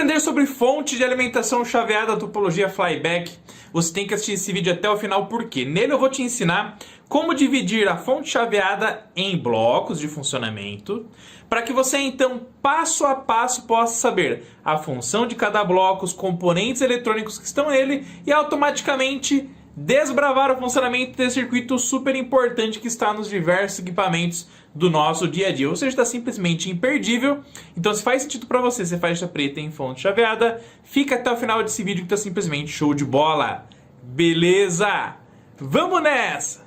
aprender sobre fonte de alimentação chaveada da topologia flyback, você tem que assistir esse vídeo até o final, porque nele eu vou te ensinar como dividir a fonte chaveada em blocos de funcionamento, para que você então, passo a passo, possa saber a função de cada bloco, os componentes eletrônicos que estão nele e automaticamente desbravar o funcionamento desse circuito super importante que está nos diversos equipamentos do nosso dia a dia. Ou seja, está simplesmente imperdível. Então, se faz sentido para você ser faixa preta em fonte chaveada, fica até o final desse vídeo que está simplesmente show de bola. Beleza? Vamos nessa!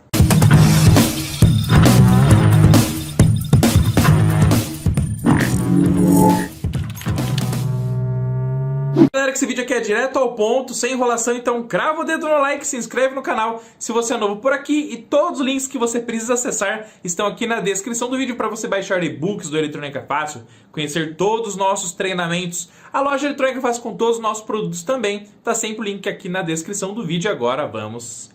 Galera, que esse vídeo aqui é direto ao ponto, sem enrolação, então crava o dedo no like, se inscreve no canal se você é novo por aqui e todos os links que você precisa acessar estão aqui na descrição do vídeo para você baixar e-books do Eletrônica Fácil, conhecer todos os nossos treinamentos, a loja Eletrônica Fácil com todos os nossos produtos também, tá sempre o link aqui na descrição do vídeo. Agora vamos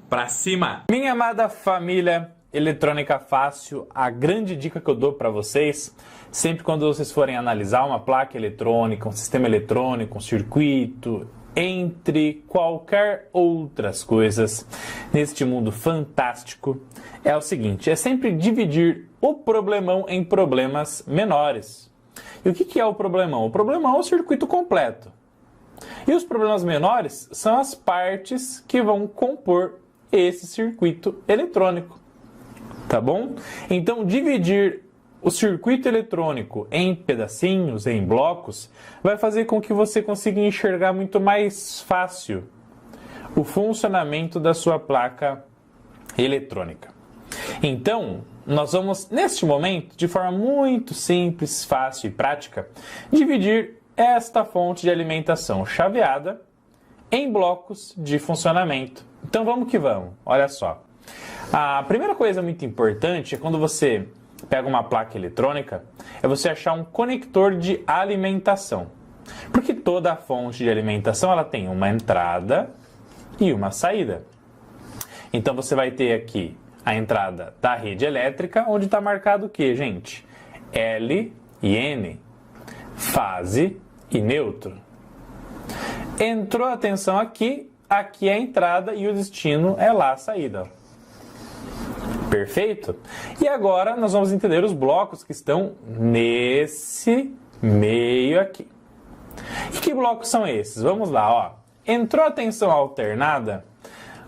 pra cima! Minha amada família Eletrônica Fácil, a grande dica que eu dou para vocês, sempre quando vocês forem analisar uma placa eletrônica, um sistema eletrônico, um circuito, entre qualquer outras coisas neste mundo fantástico, é o seguinte: é sempre dividir o problemão em problemas menores. E o que é o problemão? O problemão é o circuito completo. E os problemas menores são as partes que vão compor esse circuito eletrônico. Tá bom? Então, dividir o circuito eletrônico em pedacinhos, em blocos, vai fazer com que você consiga enxergar muito mais fácil o funcionamento da sua placa eletrônica. Então, nós vamos, neste momento, de forma muito simples, fácil e prática, dividir esta fonte de alimentação chaveada em blocos de funcionamento. Então, vamos que vamos. Olha só. A primeira coisa muito importante é quando você pega uma placa eletrônica, é você achar um conector de alimentação. Porque toda fonte de alimentação ela tem uma entrada e uma saída. Então você vai ter aqui a entrada da rede elétrica, onde está marcado o que, gente? L e N, fase e neutro. Entrou a tensão aqui, aqui é a entrada e o destino é lá a saída. Perfeito? E agora nós vamos entender os blocos que estão nesse meio aqui. E que blocos são esses? Vamos lá, ó. Entrou a tensão alternada,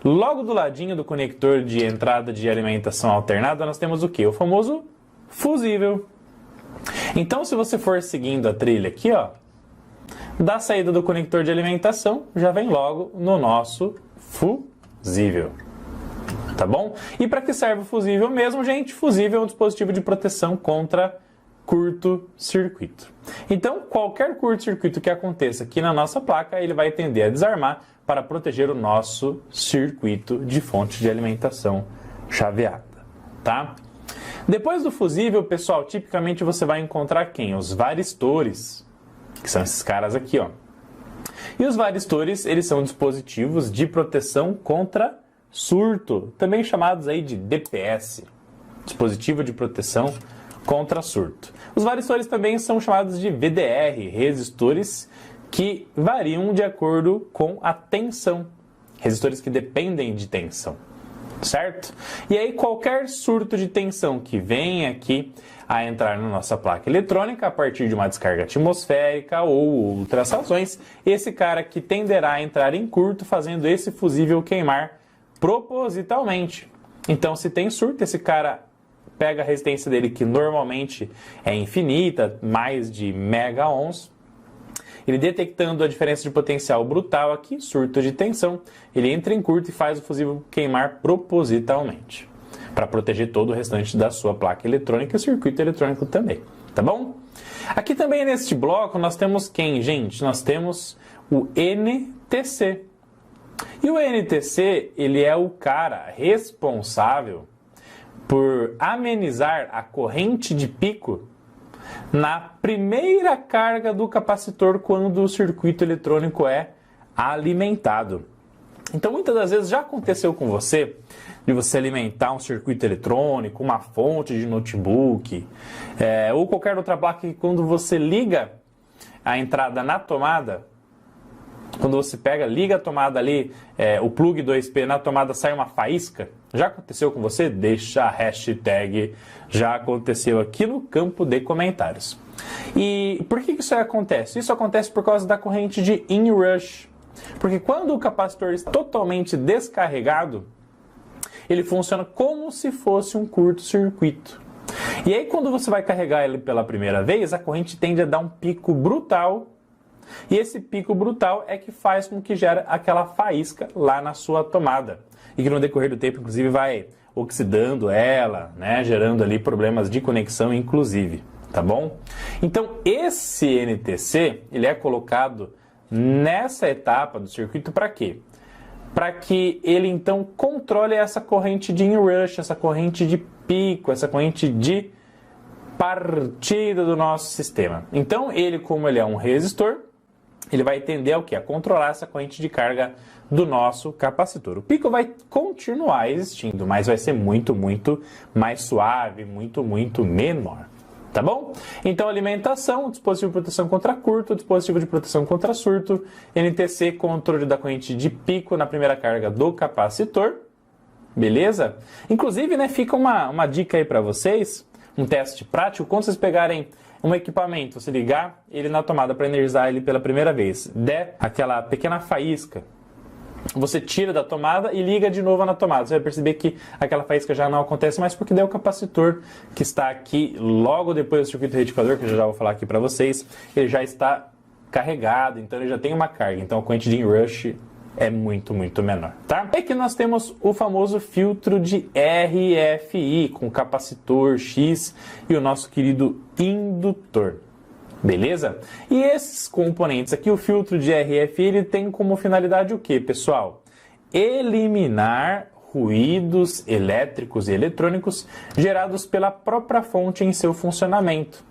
logo do ladinho do conector de entrada de alimentação alternada, nós temos o quê? O famoso fusível. Então, se você for seguindo a trilha aqui, ó, da saída do conector de alimentação, já vem logo no nosso fusível. Tá bom? E para que serve o fusível mesmo, gente? Fusível é um dispositivo de proteção contra curto-circuito. Então, qualquer curto-circuito que aconteça aqui na nossa placa, ele vai tender a desarmar para proteger o nosso circuito de fonte de alimentação chaveada, tá? Depois do fusível, pessoal, tipicamente você vai encontrar quem? Os varistores, que são esses caras aqui, ó. E os varistores, eles são dispositivos de proteção contra surto, também chamados aí de DPS, dispositivo de proteção contra surto. Os varistores também são chamados de VDR, resistores que variam de acordo com a tensão, resistores que dependem de tensão, certo? E aí qualquer surto de tensão que vem aqui a entrar na nossa placa eletrônica a partir de uma descarga atmosférica ou outras razões, esse cara aqui tenderá a entrar em curto, fazendo esse fusível queimar propositalmente. Então, se tem surto, esse cara pega a resistência dele, que normalmente é infinita, mais de mega ohms, ele detectando a diferença de potencial brutal aqui, surto de tensão, ele entra em curto e faz o fusível queimar propositalmente, para proteger todo o restante da sua placa eletrônica e circuito eletrônico também, tá bom? Aqui também neste bloco nós temos quem, gente? Nós temos o NTC. E o NTC, ele é o cara responsável por amenizar a corrente de pico na primeira carga do capacitor quando o circuito eletrônico é alimentado. Então, muitas das vezes já aconteceu com você de você alimentar um circuito eletrônico, uma fonte de notebook, ou qualquer outra placa que quando você liga a entrada na tomada, quando você pega, liga a tomada ali, o plug 2P na tomada, sai uma faísca. Já aconteceu com você? Deixa a hashtag já aconteceu aqui no campo de comentários. E por que isso acontece? Isso acontece por causa da corrente de inrush. Porque quando o capacitor está totalmente descarregado, ele funciona como se fosse um curto-circuito. E aí quando você vai carregar ele pela primeira vez, a corrente tende a dar um pico brutal. E esse pico brutal é que faz com que gere aquela faísca lá na sua tomada. E que no decorrer do tempo, inclusive, vai oxidando ela, né? Gerando ali problemas de conexão, inclusive. Tá bom? Então, esse NTC, ele é colocado nessa etapa do circuito para quê? Para que ele, então, controle essa corrente de inrush, essa corrente de pico, essa corrente de partida do nosso sistema. Então, ele, como ele é um resistor, ele vai tender ao quê? A controlar essa corrente de carga do nosso capacitor. O pico vai continuar existindo, mas vai ser muito, muito mais suave, muito, muito menor. Tá bom? Então, alimentação, dispositivo de proteção contra curto, dispositivo de proteção contra surto, NTC, controle da corrente de pico na primeira carga do capacitor. Beleza? Inclusive, né, fica uma dica aí para vocês, um teste prático, quando vocês pegarem um equipamento, se ligar ele na tomada para energizar ele pela primeira vez, der aquela pequena faísca, você tira da tomada e liga de novo na tomada. Você vai perceber que aquela faísca já não acontece mais, porque daí o capacitor que está aqui logo depois do circuito retificador, que eu já vou falar aqui para vocês, ele já está carregado, então ele já tem uma carga. Então a corrente de inrush é muito, muito menor, tá? É que nós temos o famoso filtro de RFI, com capacitor X e o nosso querido indutor. Beleza? E esses componentes aqui, o filtro de RFI, ele tem como finalidade o que, pessoal? Eliminar ruídos elétricos e eletrônicos gerados pela própria fonte em seu funcionamento.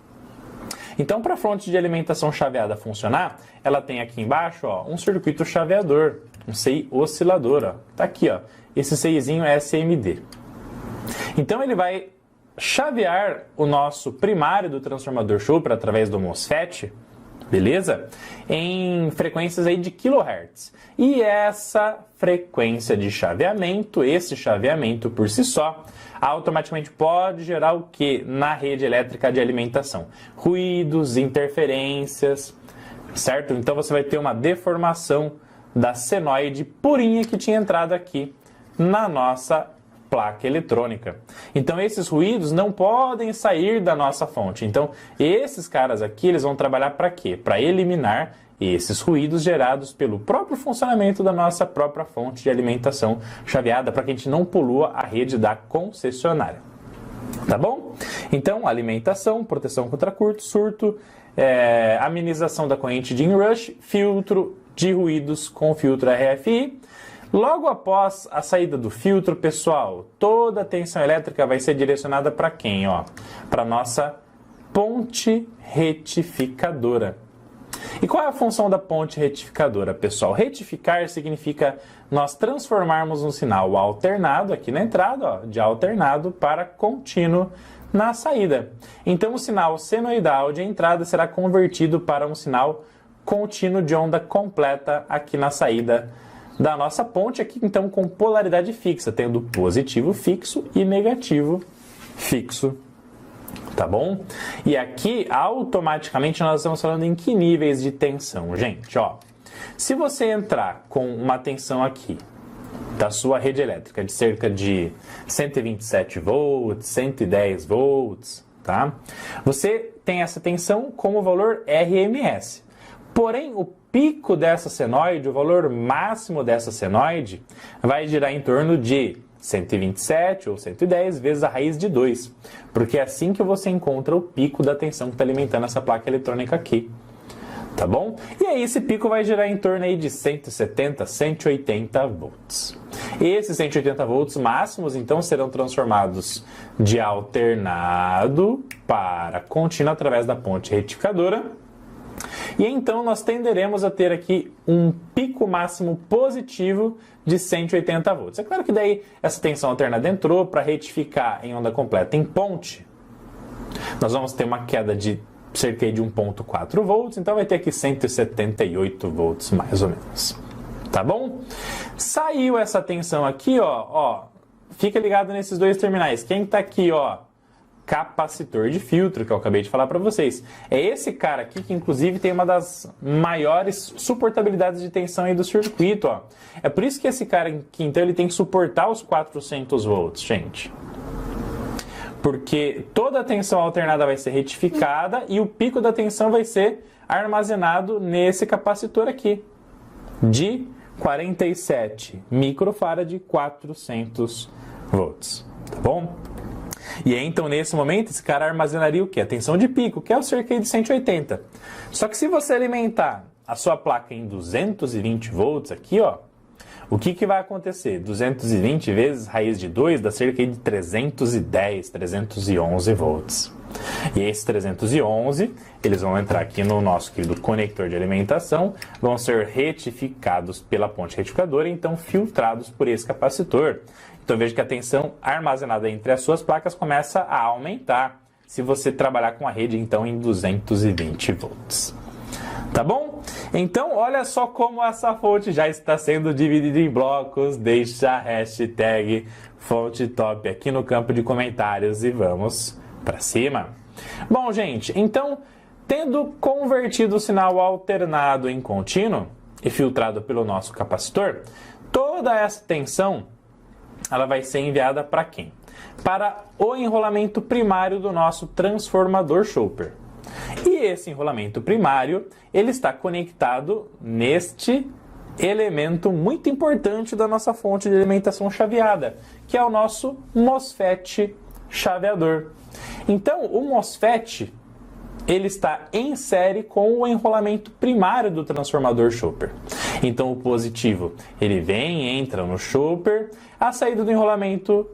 Então, para a fonte de alimentação chaveada funcionar, ela tem aqui embaixo, ó, um circuito chaveador, um CI oscilador, ó. Tá aqui, ó, esse CIzinho é SMD. Então, ele vai chavear o nosso primário do transformador Chopra através do MOSFET, beleza? Em frequências aí de kHz. E essa frequência de chaveamento, esse chaveamento por si só, automaticamente pode gerar o que na rede elétrica de alimentação? Ruídos, interferências, certo? Então você vai ter uma deformação da senoide purinha que tinha entrado aqui na nossa placa eletrônica. Então esses ruídos não podem sair da nossa fonte. Então esses caras aqui, eles vão trabalhar para quê? Para eliminar esses ruídos gerados pelo próprio funcionamento da nossa própria fonte de alimentação chaveada, para que a gente não polua a rede da concessionária. Tá bom? Então, alimentação, proteção contra curto, surto, amenização da corrente de inrush, filtro de ruídos com filtro RFI. Logo após a saída do filtro, pessoal, toda a tensão elétrica vai ser direcionada para quem? Para a nossa ponte retificadora. E qual é a função da ponte retificadora, pessoal? Retificar significa nós transformarmos um sinal alternado aqui na entrada, de alternado para contínuo na saída. Então o sinal senoidal de entrada será convertido para um sinal contínuo de onda completa aqui na saída da nossa ponte, aqui então com polaridade fixa, tendo positivo fixo e negativo fixo. Tá bom? E aqui, automaticamente, nós estamos falando em que níveis de tensão, gente, ó. Se você entrar com uma tensão aqui da sua rede elétrica de cerca de 127 volts, 110 volts, tá? Você tem essa tensão com o valor RMS. Porém, o pico dessa senoide, o valor máximo dessa senoide, vai girar em torno de 127 ou 110 vezes a raiz de 2, porque é assim que você encontra o pico da tensão que está alimentando essa placa eletrônica aqui, tá bom? E aí esse pico vai girar em torno aí de 170, 180 volts. Esses 180 volts máximos, então, serão transformados de alternado para contínuo através da ponte retificadora. E então nós tenderemos a ter aqui um pico máximo positivo de 180 volts. É claro que daí essa tensão alternada entrou para retificar em onda completa em ponte. Nós vamos ter uma queda de cerca de 1.4 volts, então vai ter aqui 178 volts mais ou menos. Tá bom? Saiu essa tensão aqui, ó, fica ligado nesses dois terminais. Quem está aqui, ó, capacitor de filtro, que eu acabei de falar para vocês. É esse cara aqui que, inclusive, tem uma das maiores suportabilidades de tensão aí do circuito, ó. É por isso que esse cara aqui, então, ele tem que suportar os 400 volts, gente. Porque toda a tensão alternada vai ser retificada e o pico da tensão vai ser armazenado nesse capacitor aqui, de 47 microfarad, 400 volts, tá bom? E aí, então, nesse momento, esse cara armazenaria o quê? A tensão de pico, que é o cerca de 180. Só que se você alimentar a sua placa em 220 volts aqui, ó, o que vai acontecer? 220 vezes raiz de 2 dá cerca de 310, 311 volts. E esses 311, eles vão entrar aqui no nosso querido conector de alimentação, vão ser retificados pela ponte retificadora e então filtrados por esse capacitor. Então veja que a tensão armazenada entre as suas placas começa a aumentar se você trabalhar com a rede então em 220 volts. Tá bom? Então olha só como essa fonte já está sendo dividida em blocos. Deixa a hashtag fonte top aqui no campo de comentários e vamos para cima. Bom, gente, então tendo convertido o sinal alternado em contínuo e filtrado pelo nosso capacitor, toda essa tensão ela vai ser enviada para quem? Para o enrolamento primário do nosso transformador Chopper. E esse enrolamento primário, ele está conectado neste elemento muito importante da nossa fonte de alimentação chaveada, que é o nosso MOSFET chaveador. Então, o MOSFET, ele está em série com o enrolamento primário do transformador Chopper. Então, o positivo, ele vem, entra no Chopper, a saída do enrolamento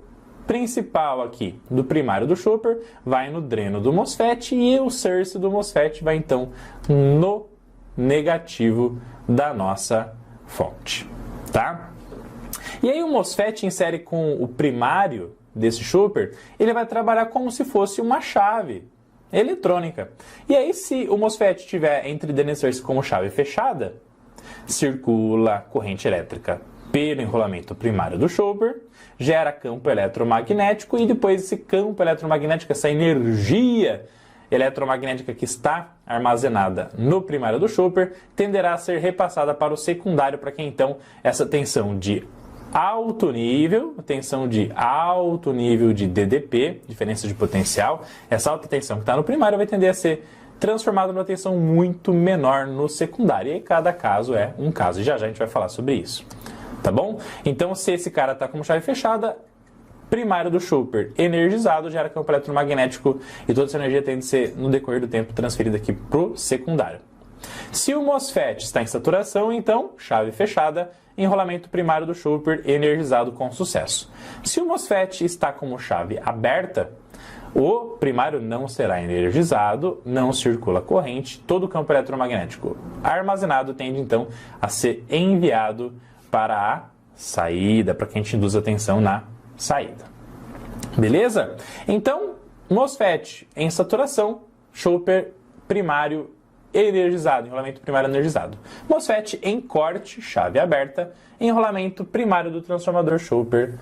principal aqui do primário do Chopper vai no dreno do MOSFET e o source do MOSFET vai então no negativo da nossa fonte, tá? E aí o MOSFET em série com o primário desse Chopper, ele vai trabalhar como se fosse uma chave eletrônica. E aí se o MOSFET estiver entre dreno e source como chave fechada, circula corrente elétrica pelo enrolamento primário do Chopper, gera campo eletromagnético e depois esse campo eletromagnético, essa energia eletromagnética que está armazenada no primário do Chopper, tenderá a ser repassada para o secundário, para que então essa tensão de alto nível de DDP, diferença de potencial, essa alta tensão que está no primário vai tender a ser transformada numa tensão muito menor no secundário. E aí cada caso é um caso, e já já a gente vai falar sobre isso. Tá bom? Então, se esse cara está como chave fechada, primário do Chopper energizado, gera campo eletromagnético e toda essa energia tem de ser, no decorrer do tempo, transferida aqui para o secundário. Se o MOSFET está em saturação, então, chave fechada, enrolamento primário do Chopper energizado com sucesso. Se o MOSFET está como chave aberta, o primário não será energizado, não circula corrente, todo o campo eletromagnético armazenado tende, então, a ser enviado para a saída, para que a gente induza a tensão na saída. Beleza? Então, MOSFET em saturação, Chopper primário energizado, enrolamento primário energizado. MOSFET em corte, chave aberta, enrolamento primário do transformador Chopper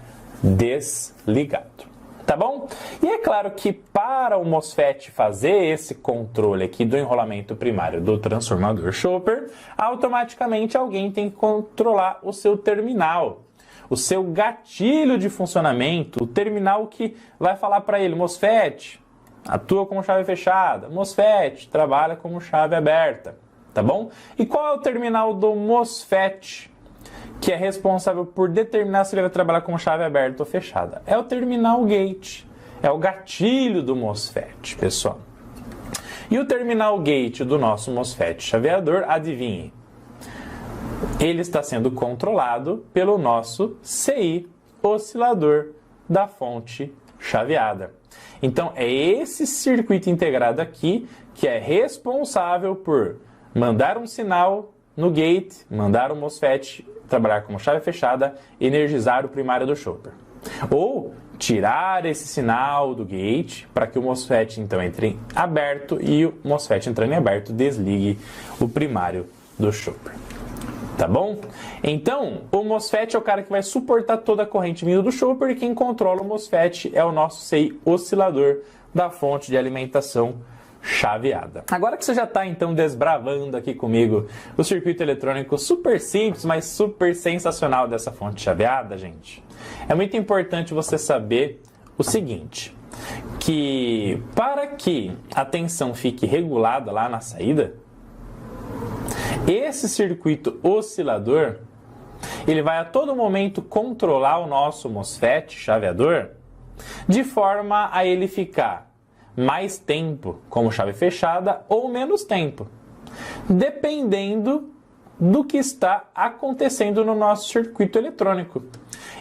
desligado. Tá bom? E é claro que para o MOSFET fazer esse controle aqui do enrolamento primário do transformador Chopper, automaticamente alguém tem que controlar o seu terminal, o seu gatilho de funcionamento, o terminal que vai falar para ele, MOSFET, atua como chave fechada, MOSFET, trabalha como chave aberta, tá bom? E qual é o terminal do MOSFET que é responsável por determinar se ele vai trabalhar com chave aberta ou fechada? É o terminal gate, é o gatilho do MOSFET, pessoal. E o terminal gate do nosso MOSFET chaveador, adivinhe, ele está sendo controlado pelo nosso CI, oscilador da fonte chaveada. Então, é esse circuito integrado aqui que é responsável por mandar um sinal no gate, mandar o MOSFET trabalhar como chave fechada, energizar o primário do Chopper. Ou tirar esse sinal do gate para que o MOSFET então entre em aberto e o MOSFET entrando em aberto desligue o primário do chopper. Tá bom? Então, o MOSFET é o cara que vai suportar toda a corrente vindo do chopper e quem controla o MOSFET é o nosso CI oscilador da fonte de alimentação chaveada. Agora que você já está então desbravando aqui comigo o circuito eletrônico super simples, mas super sensacional dessa fonte chaveada, gente, é muito importante você saber o seguinte, que para que a tensão fique regulada lá na saída, esse circuito oscilador, ele vai a todo momento controlar o nosso MOSFET chaveador de forma a ele ficar mais tempo como chave fechada ou menos tempo, dependendo do que está acontecendo no nosso circuito eletrônico.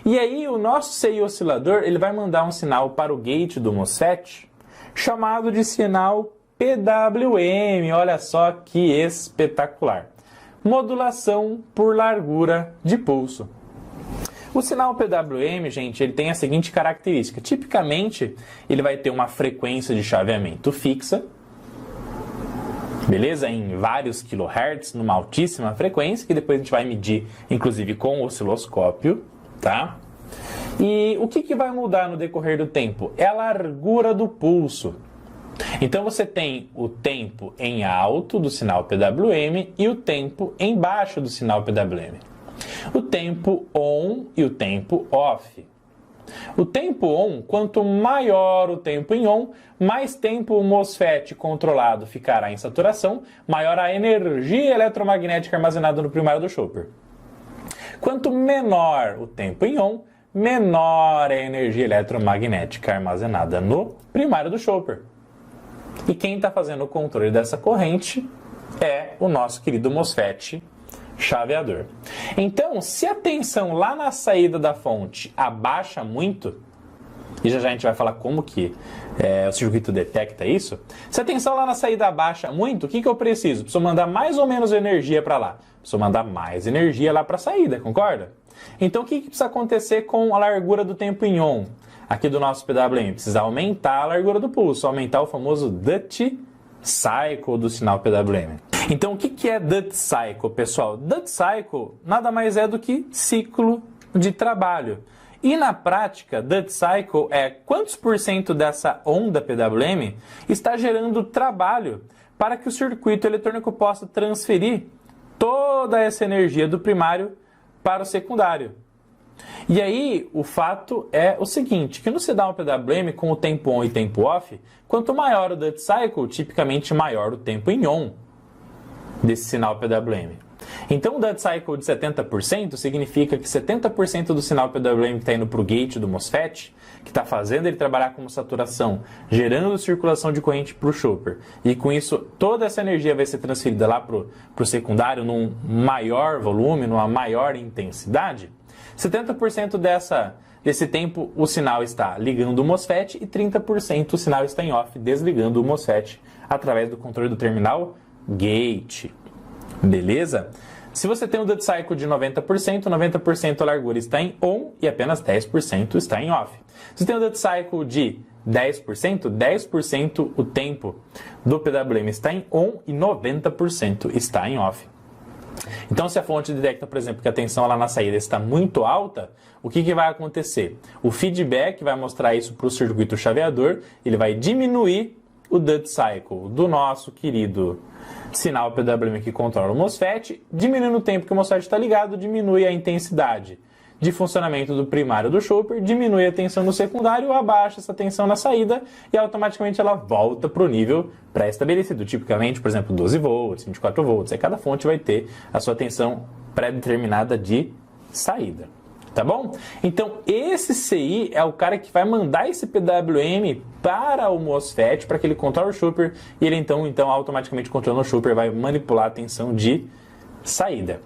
E aí o nosso CI oscilador ele vai mandar um sinal para o gate do MOSFET chamado de sinal PWM. Olha só que espetacular! Modulação por largura de pulso. O sinal PWM, gente, ele tem a seguinte característica. Tipicamente, ele vai ter uma frequência de chaveamento fixa, beleza? Em vários kHz, numa altíssima frequência, que depois a gente vai medir, inclusive, com o osciloscópio, tá? E o que vai mudar no decorrer do tempo? É a largura do pulso. Então você tem o tempo em alto do sinal PWM e o tempo em baixo do sinal PWM. O tempo on e o tempo off. O tempo on, quanto maior o tempo em on, mais tempo o MOSFET controlado ficará em saturação, maior a energia eletromagnética armazenada no primário do chopper. Quanto menor o tempo em on, menor é a energia eletromagnética armazenada no primário do chopper. E quem está fazendo o controle dessa corrente é o nosso querido MOSFET chaveador. Então, se a tensão lá na saída da fonte abaixa muito, e já a gente vai falar como que o circuito detecta isso, se a tensão lá na saída abaixa muito, o que eu preciso? Preciso mandar mais ou menos energia para lá. Preciso mandar mais energia lá para a saída, concorda? Então, o que precisa acontecer com a largura do tempo em on? Aqui do nosso PWM, precisa aumentar a largura do pulso, aumentar o famoso Duty Cycle do sinal PWM. Então, o que é Duty Cycle, pessoal? Duty Cycle nada mais é do que ciclo de trabalho. E na prática, Duty Cycle é quantos por cento dessa onda PWM está gerando trabalho para que o circuito eletrônico possa transferir toda essa energia do primário para o secundário. E aí, o fato é o seguinte, que no sinal PWM, com o tempo on e tempo off, quanto maior o Duty Cycle, tipicamente maior o tempo em on desse sinal PWM. Então, o Duty Cycle de 70% significa que 70% do sinal PWM que está indo para o gate do MOSFET, que está fazendo ele trabalhar como saturação, gerando circulação de corrente para o chopper, e com isso toda essa energia vai ser transferida lá para o secundário num maior volume, numa maior intensidade, 70% desse tempo o sinal está ligando o MOSFET e 30% o sinal está em off, desligando o MOSFET através do controle do terminal gate. Beleza? Se você tem um Duty Cycle de 90%, 90% a largura está em on e apenas 10% está em off. Se você tem um Duty Cycle de 10%, 10% o tempo do PWM está em on e 90% está em off. Então, se a fonte detecta, por exemplo, que a tensão lá na saída está muito alta, o que vai acontecer? O feedback vai mostrar isso para o circuito chaveador, ele vai diminuir o Duty Cycle do nosso querido sinal PWM que controla o MOSFET, diminuindo o tempo que o MOSFET está ligado, diminui a intensidade de funcionamento do primário do chopper, diminui a tensão no secundário, abaixa essa tensão na saída e automaticamente ela volta para o nível pré-estabelecido, tipicamente, por exemplo, 12 volts, 24 volts. Aí cada fonte vai ter a sua tensão pré-determinada de saída. Tá bom? Então, esse CI é o cara que vai mandar esse PWM para o MOSFET, para que ele controle o chopper, e ele então automaticamente controlando o chopper, vai manipular a tensão de saída.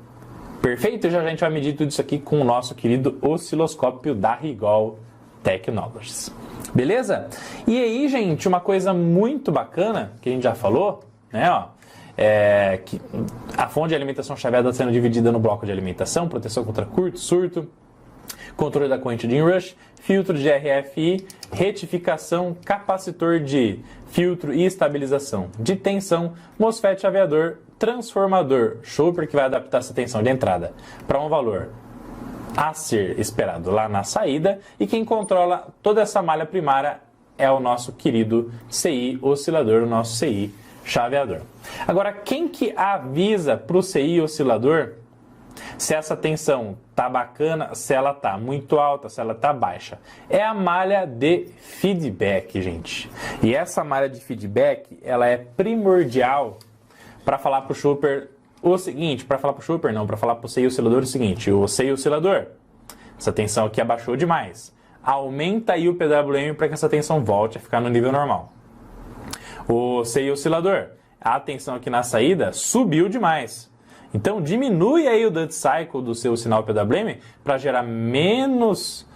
Perfeito? Já a gente vai medir tudo isso aqui com o nosso querido osciloscópio da Rigol Technologies. Beleza? E aí, gente, uma coisa muito bacana, que a gente já falou, né, ó, que a fonte de alimentação chaveada está sendo dividida no bloco de alimentação, proteção contra curto, surto, controle da corrente de inrush, filtro de RFI, retificação, capacitor de filtro e estabilização de tensão, MOSFET chaveador, transformador, chopper que vai adaptar essa tensão de entrada para um valor a ser esperado lá na saída, e quem controla toda essa malha primária é o nosso querido CI oscilador, o nosso CI chaveador. Agora, quem que avisa para o CI oscilador se essa tensão tá bacana, se ela tá muito alta, se ela tá baixa? É a malha de feedback, gente. E essa malha de feedback, ela é primordial para falar para o chopper o seguinte, para falar para o chopper não, para falar para o CI oscilador o seguinte: o CI oscilador, essa tensão aqui abaixou demais, aumenta aí o PWM para que essa tensão volte a ficar no nível normal. O CI oscilador, a tensão aqui na saída subiu demais, então diminui aí o duty cycle do seu sinal PWM para gerar menos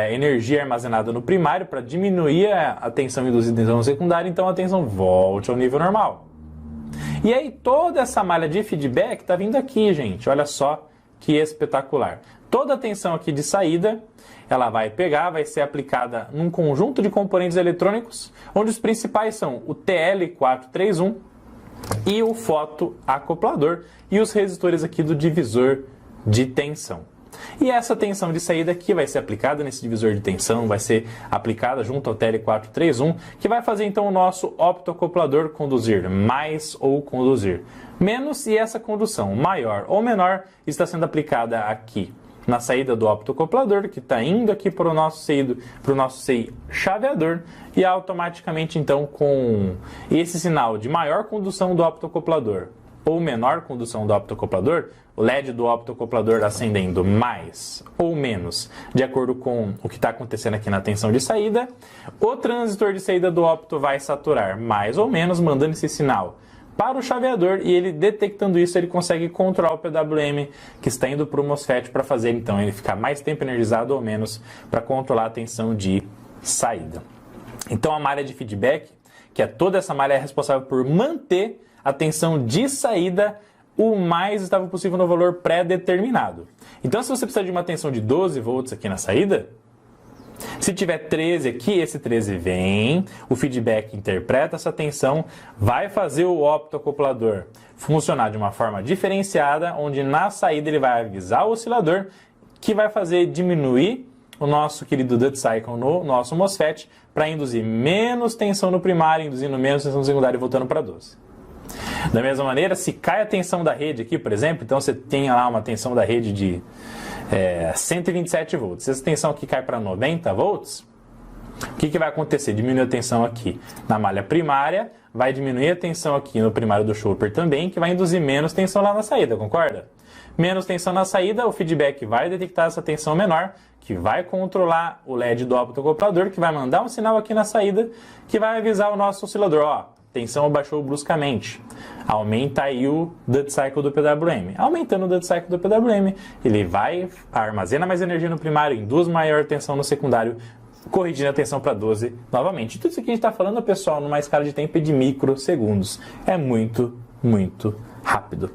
energia armazenada no primário, para diminuir a tensão induzida no secundário, então a tensão volte ao nível normal. E aí toda essa malha de feedback está vindo aqui, gente. Olha só que espetacular. Toda a tensão aqui de saída, ela vai pegar, vai ser aplicada num conjunto de componentes eletrônicos, onde os principais são o TL431 e o fotoacoplador e os resistores aqui do divisor de tensão. E essa tensão de saída aqui vai ser aplicada nesse divisor de tensão, vai ser aplicada junto ao TL431, que vai fazer então o nosso optoacoplador conduzir mais ou conduzir menos, e essa condução maior ou menor está sendo aplicada aqui na saída do optoacoplador, que está indo aqui para o nosso CI chaveador, e automaticamente então com esse sinal de maior condução do optoacoplador ou menor condução do optoacoplador, o LED do optoacoplador acendendo mais ou menos de acordo com o que está acontecendo aqui na tensão de saída, o transistor de saída do opto vai saturar mais ou menos, mandando esse sinal para o chaveador, e ele detectando isso, ele consegue controlar o PWM que está indo para o MOSFET para fazer então ele ficar mais tempo energizado ou menos, para controlar a tensão de saída. Então a malha de feedback, que é toda essa malha, é responsável por manter a tensão de saída o mais estável possível no valor pré-determinado. Então, se você precisar de uma tensão de 12 volts aqui na saída, se tiver 13 aqui, esse 13 vem, o feedback interpreta essa tensão, vai fazer o optoacoplador funcionar de uma forma diferenciada, onde na saída ele vai avisar o oscilador, que vai fazer diminuir o nosso querido duty cycle no nosso MOSFET, para induzir menos tensão no primário, induzindo menos tensão no secundário e voltando para 12. Da mesma maneira, se cai a tensão da rede aqui, por exemplo, então você tem lá uma tensão da rede de 127 volts. Se essa tensão aqui cai para 90 volts, o que vai acontecer? Diminui a tensão aqui na malha primária, vai diminuir a tensão aqui no primário do chopper também, que vai induzir menos tensão lá na saída, concorda? Menos tensão na saída, o feedback vai detectar essa tensão menor, que vai controlar o LED do optoacoplador, que vai mandar um sinal aqui na saída, que vai avisar o nosso oscilador, ó, tensão abaixou bruscamente, aumenta aí o duty cycle do PWM. Aumentando o duty cycle do PWM, ele vai armazena mais energia no primário, induz maior tensão no secundário, corrigindo a tensão para 12 novamente. Tudo isso aqui a gente está falando, pessoal, numa escala de tempo de microsegundos. É muito, muito rápido.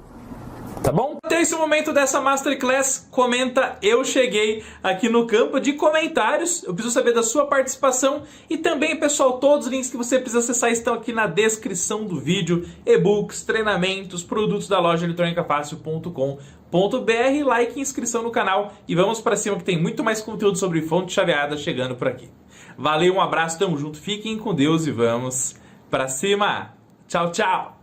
Tá bom? Até esse momento dessa Masterclass, comenta eu cheguei aqui no campo de comentários. Eu preciso saber da sua participação. E também, pessoal, todos os links que você precisa acessar estão aqui na descrição do vídeo. E-books, treinamentos, produtos da loja eletronicafácil.com.br. Like e inscrição no canal. E vamos para cima que tem muito mais conteúdo sobre fonte chaveada chegando por aqui. Valeu, um abraço, tamo junto, fiquem com Deus e vamos para cima. Tchau, tchau!